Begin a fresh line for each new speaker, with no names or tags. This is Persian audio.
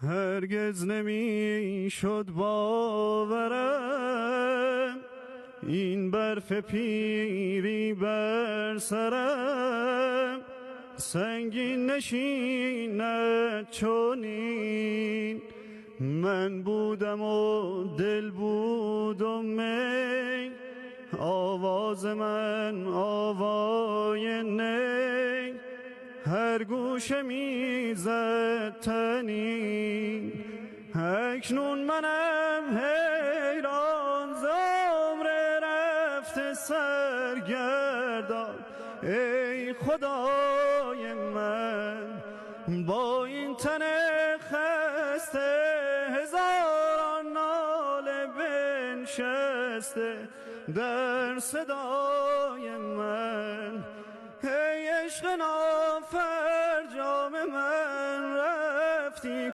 هرگز نمی شد باورم این برف پیری بر سرم سنگین نشیند چنین. من بودم و دل بود و می، آواز من آوای نی، هر گوشه میزد طنین. اکنون منم حیران ز عمر رفته سرگردان، ای خدای من با این تن خسته هزاران ناله بنشسته در صدای من. ای عشق نافرجام من رفتی